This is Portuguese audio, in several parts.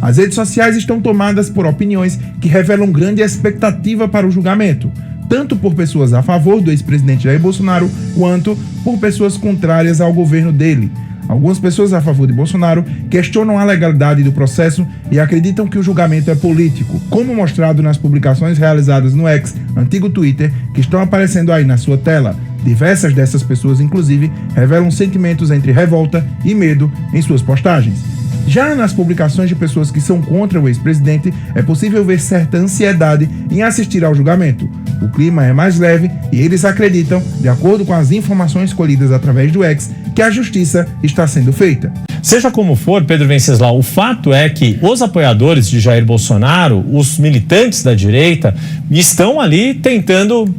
As redes sociais estão tomadas por opiniões que revelam grande expectativa para o julgamento, tanto por pessoas a favor do ex-presidente Jair Bolsonaro, quanto por pessoas contrárias ao governo dele. Algumas pessoas a favor de Bolsonaro questionam a legalidade do processo e acreditam que o julgamento é político, como mostrado nas publicações realizadas no X, antigo Twitter, que estão aparecendo aí na sua tela. Diversas dessas pessoas, inclusive, revelam sentimentos entre revolta e medo em suas postagens. Já nas publicações de pessoas que são contra o ex-presidente, é possível ver certa ansiedade em assistir ao julgamento. O clima é mais leve e eles acreditam, de acordo com as informações colhidas através do X, que a justiça está sendo feita. Seja como for, Pedro Venceslau, o fato é que os apoiadores de Jair Bolsonaro, os militantes da direita, estão ali tentando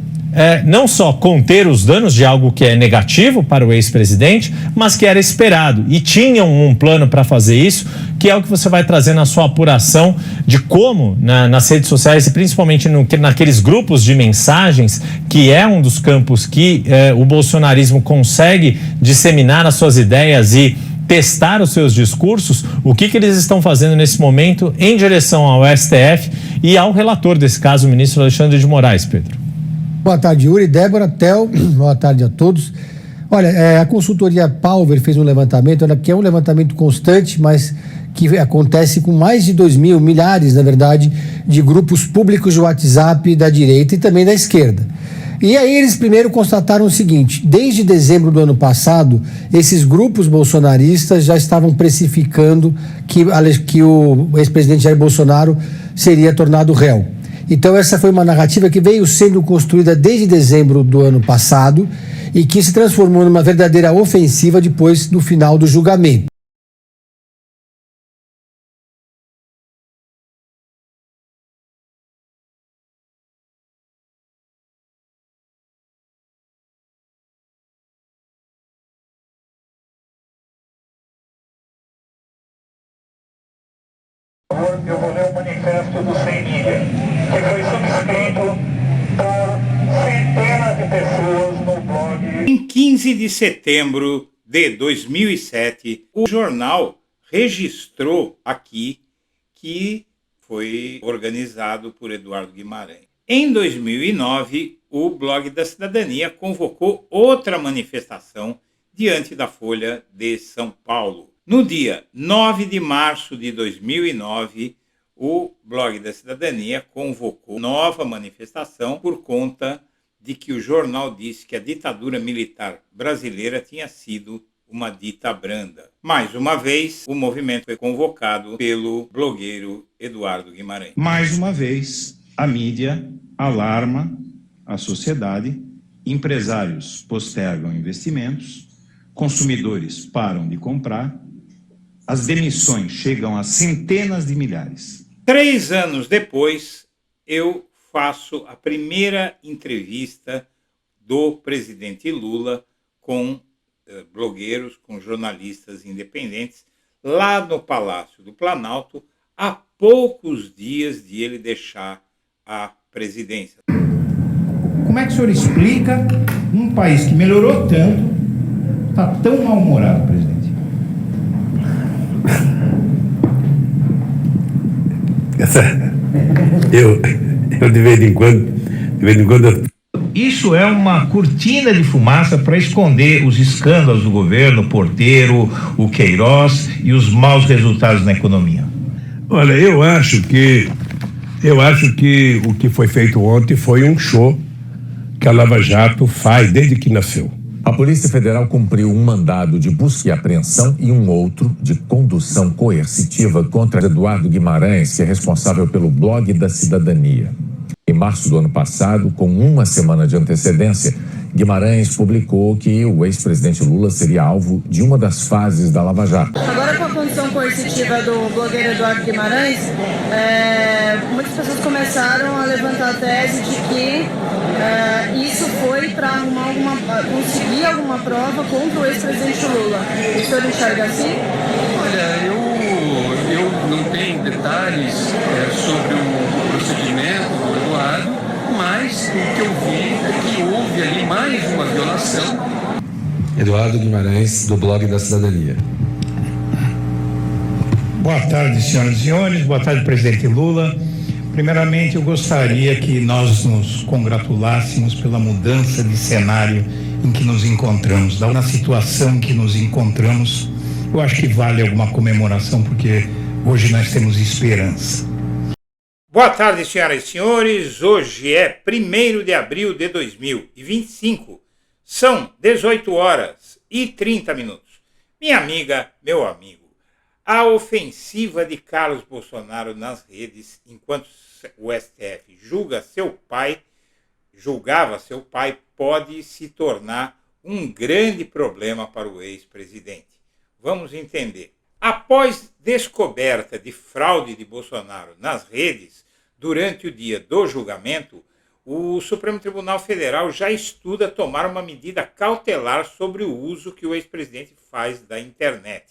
não só conter os danos de algo que é negativo para o ex-presidente, mas que era esperado. E tinham um plano para fazer isso, que é o que você vai trazer na sua apuração de como, nas redes sociais e principalmente naqueles grupos de mensagens, que é um dos campos que o bolsonarismo consegue disseminar as suas ideias e testar os seus discursos, o que eles estão fazendo nesse momento em direção ao STF e ao relator desse caso, o ministro Alexandre de Moraes, Pedro. Boa tarde, Yuri, Débora, Theo, boa tarde a todos. Olha, a consultoria Palver fez um levantamento, que é um levantamento constante, mas que acontece com mais de 2.000, milhares, na verdade, de grupos públicos de WhatsApp da direita e também da esquerda. E aí eles primeiro constataram o seguinte: desde dezembro do ano passado, esses grupos bolsonaristas já estavam precificando que o ex-presidente Jair Bolsonaro seria tornado réu. Então essa foi uma narrativa que veio sendo construída desde dezembro do ano passado e que se transformou numa verdadeira ofensiva depois do final do julgamento. Eu vou ler o manifesto do Sem Mídia, que foi subscrito por centenas de pessoas no blog. Em 15 de setembro de 2007, o jornal registrou aqui que foi organizado por Eduardo Guimarães. Em 2009, o Blog da Cidadania convocou outra manifestação diante da Folha de São Paulo. No dia 9 de março de 2009, o Blog da Cidadania convocou nova manifestação por conta de que o jornal disse que a ditadura militar brasileira tinha sido uma dita branda. Mais uma vez, o movimento foi convocado pelo blogueiro Eduardo Guimarães. Mais uma vez, a mídia alarma a sociedade, empresários postergam investimentos, consumidores param de comprar, as demissões chegam a centenas de milhares. 3 anos depois, eu faço a primeira entrevista do presidente Lula com blogueiros, com jornalistas independentes, lá no Palácio do Planalto, há poucos dias de ele deixar a presidência. Como é que o senhor explica um país que melhorou tanto, está tão mal-humorado, presidente? Eu de vez em quando Isso é uma cortina de fumaça para esconder os escândalos do governo, o Porteiro, o Queiroz e os maus resultados na economia. Olha, eu acho que o que foi feito ontem foi um show que a Lava Jato faz desde que nasceu. A Polícia Federal cumpriu um mandado de busca e apreensão e um outro de condução coercitiva contra Eduardo Guimarães, que é responsável pelo Blog da Cidadania. Em março do ano passado, com uma semana de antecedência, Guimarães publicou que o ex-presidente Lula seria alvo de uma das fases da Lava Jato. Agora, com a condição coercitiva do blogueiro Eduardo Guimarães, muitas pessoas começaram a levantar a tese de que isso foi para conseguir alguma prova contra o ex-presidente Lula. O senhor enxerga assim? Olha, eu não tenho detalhes sobre o procedimento do Eduardo, mas o que eu vi é que houve ali mais uma violação. Eduardo Guimarães, do Blog da Cidadania. Boa tarde, senhoras e senhores. Boa tarde, presidente Lula. Primeiramente, eu gostaria que nós nos congratulássemos pela mudança de cenário em que nos encontramos, na situação em que nos encontramos. Eu acho que vale alguma comemoração, porque hoje nós temos esperança. Boa tarde, senhoras e senhores. Hoje é 1º de abril de 2025. São 18 horas e 30 minutos. Minha amiga, meu amigo, a ofensiva de Carlos Bolsonaro nas redes, enquanto o STF julgava seu pai, pode se tornar um grande problema para o ex-presidente. Vamos entender. Após descoberta de fraude de Bolsonaro nas redes, durante o dia do julgamento, o Supremo Tribunal Federal já estuda tomar uma medida cautelar sobre o uso que o ex-presidente faz da internet.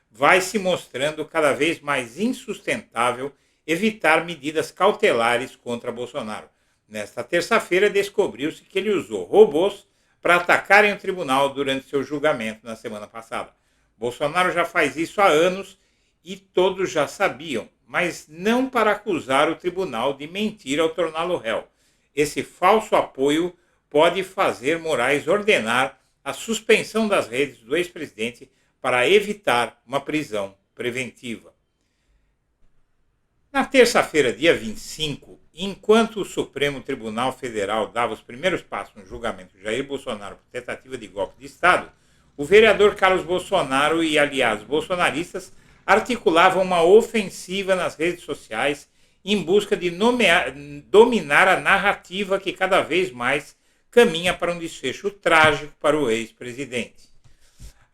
Vai se mostrando cada vez mais insustentável evitar medidas cautelares contra Bolsonaro. Nesta terça-feira, descobriu-se que ele usou robôs para atacarem o tribunal durante seu julgamento na semana passada. Bolsonaro já faz isso há anos e todos já sabiam, mas não para acusar o tribunal de mentir ao torná-lo réu. Esse falso apoio pode fazer Moraes ordenar a suspensão das redes do ex-presidente para evitar uma prisão preventiva. Na terça-feira, dia 25, enquanto o Supremo Tribunal Federal dava os primeiros passos no julgamento de Jair Bolsonaro por tentativa de golpe de Estado, o vereador Carlos Bolsonaro e aliados bolsonaristas articulavam uma ofensiva nas redes sociais em busca de dominar a narrativa que cada vez mais caminha para um desfecho trágico para o ex-presidente.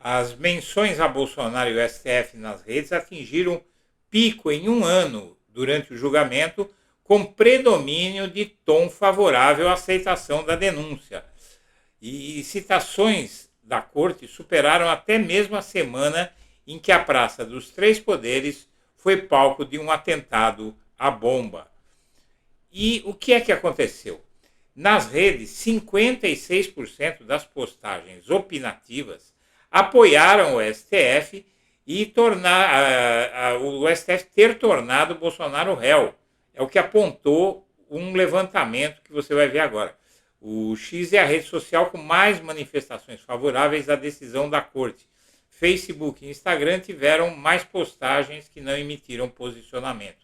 As menções a Bolsonaro e o STF nas redes atingiram pico em um ano durante o julgamento, com predomínio de tom favorável à aceitação da denúncia. E citações da corte superaram até mesmo a semana em que a Praça dos Três Poderes foi palco de um atentado à bomba. E o que é que aconteceu? Nas redes, 56% das postagens opinativas apoiaram o STF e o STF ter tornado Bolsonaro réu. É o que apontou um levantamento que você vai ver agora. O X é a rede social com mais manifestações favoráveis à decisão da corte. Facebook e Instagram tiveram mais postagens que não emitiram posicionamento.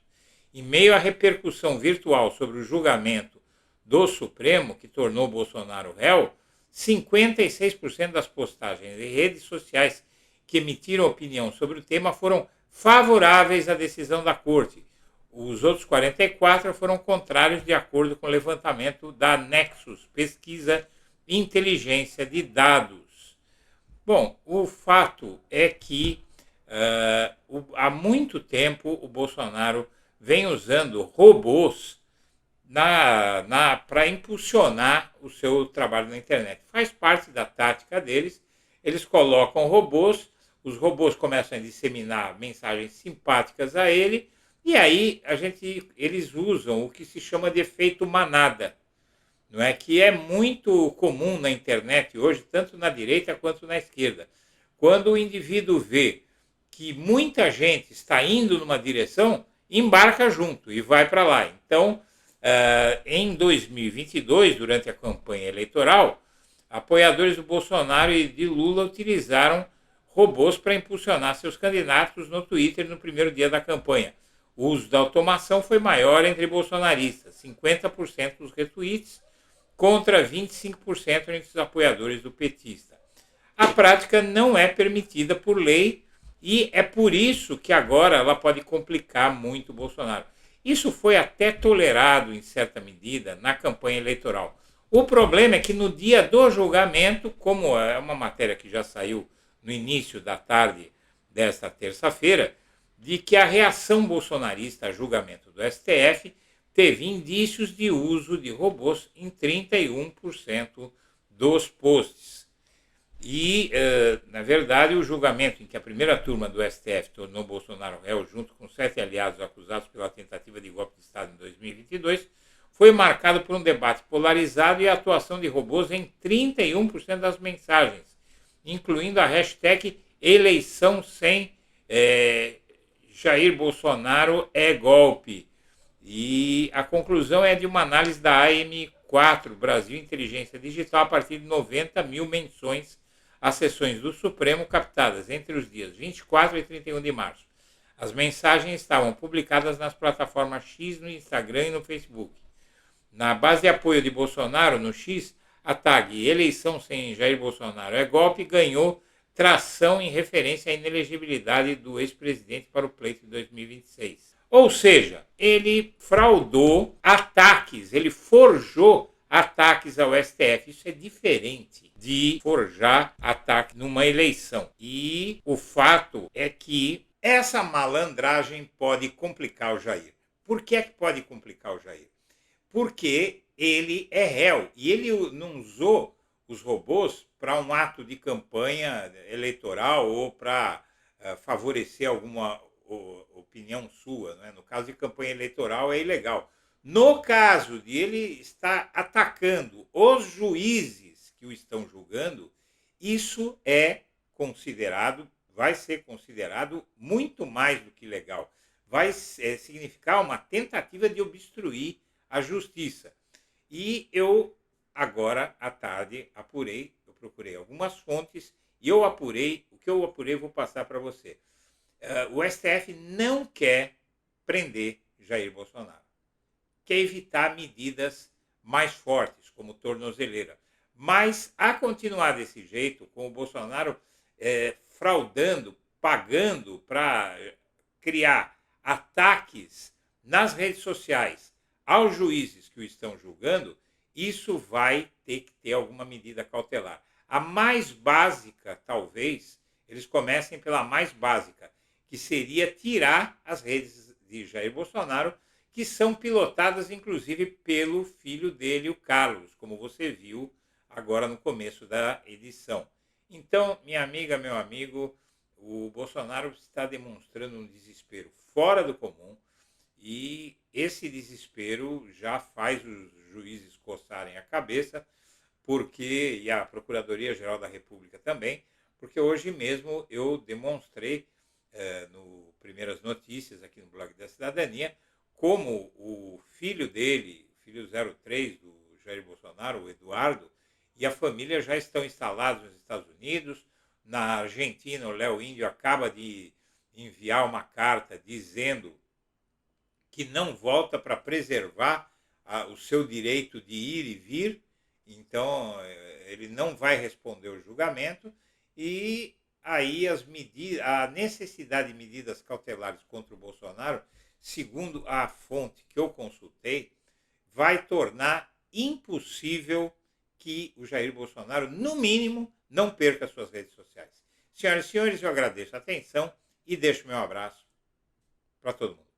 Em meio à repercussão virtual sobre o julgamento do Supremo, que tornou Bolsonaro réu, 56% das postagens em redes sociais que emitiram opinião sobre o tema foram favoráveis à decisão da corte. Os outros 44% foram contrários, de acordo com o levantamento da Nexus, pesquisa inteligência de dados. Bom, o fato é que há muito tempo o Bolsonaro vem usando robôs para impulsionar o seu trabalho na internet. Faz parte da tática deles. Eles colocam robôs, os robôs começam a disseminar mensagens simpáticas a ele, e aí eles usam o que se chama de efeito manada, não é? Que é muito comum na internet hoje, tanto na direita quanto na esquerda. Quando o indivíduo vê que muita gente está indo numa direção, embarca junto e vai para lá. Então, em 2022, durante a campanha eleitoral, apoiadores do Bolsonaro e de Lula utilizaram robôs para impulsionar seus candidatos no Twitter no primeiro dia da campanha. O uso da automação foi maior entre bolsonaristas, 50% dos retweets contra 25% entre os apoiadores do petista. A prática não é permitida por lei e é por isso que agora ela pode complicar muito o Bolsonaro. Isso foi até tolerado, em certa medida, na campanha eleitoral. O problema é que no dia do julgamento, como é uma matéria que já saiu no início da tarde desta terça-feira, de que a reação bolsonarista a julgamento do STF teve indícios de uso de robôs em 31% dos posts. E, na verdade, o julgamento em que a primeira turma do STF tornou Bolsonaro réu, junto com 7 aliados acusados pela tentativa de golpe de Estado em 2022, foi marcado por um debate polarizado e a atuação de robôs em 31% das mensagens, incluindo a hashtag eleição sem Jair Bolsonaro é golpe. E a conclusão é de uma análise da AM4, Brasil Inteligência Digital, a partir de 90 mil menções às sessões do Supremo captadas entre os dias 24 e 31 de março. As mensagens estavam publicadas nas plataformas X, no Instagram e no Facebook. Na base de apoio de Bolsonaro, no X, a tag "Eleição sem Jair Bolsonaro é golpe" ganhou tração em referência à inelegibilidade do ex-presidente para o pleito de 2026. Ou seja, ele fraudou ataques, ele forjou ataques ao STF. Isso é diferente de forjar ataque numa eleição. E o fato é que essa malandragem pode complicar o Jair. Por que é que pode complicar o Jair? Porque ele é réu e ele não usou os robôs para um ato de campanha eleitoral ou para favorecer alguma opinião sua, né? No caso de campanha eleitoral é ilegal. No caso de ele estar atacando os juízes que o estão julgando, isso é considerado, vai ser considerado muito mais do que legal. Vai significar uma tentativa de obstruir a justiça. E eu, agora à tarde, eu procurei algumas fontes e eu apurei, o que eu apurei eu vou passar para você. O STF não quer prender Jair Bolsonaro. Quer evitar medidas mais fortes, como tornozeleira. Mas, a continuar desse jeito, com o Bolsonaro fraudando, pagando para criar ataques nas redes sociais aos juízes que o estão julgando, isso vai ter que ter alguma medida cautelar. A mais básica, talvez, eles comecem pela mais básica, que seria tirar as redes de Jair Bolsonaro, que são pilotadas, inclusive, pelo filho dele, o Carlos, como você viu agora no começo da edição. Então, minha amiga, meu amigo, o Bolsonaro está demonstrando um desespero fora do comum e esse desespero já faz os juízes coçarem a cabeça, e a Procuradoria-Geral da República também, porque hoje mesmo eu demonstrei no Primeiras Notícias, aqui no blog da Cidadania, como o filho dele, filho 03 do Jair Bolsonaro, o Eduardo, e a família já estão instalados nos Estados Unidos. Na Argentina, o Léo Índio acaba de enviar uma carta dizendo que não volta para preservar o seu direito de ir e vir, então ele não vai responder o julgamento, e aí a necessidade de medidas cautelares contra o Bolsonaro, segundo a fonte que eu consultei, vai tornar impossível que o Jair Bolsonaro, no mínimo, não perca suas redes sociais. Senhoras e senhores, eu agradeço a atenção e deixo meu abraço para todo mundo.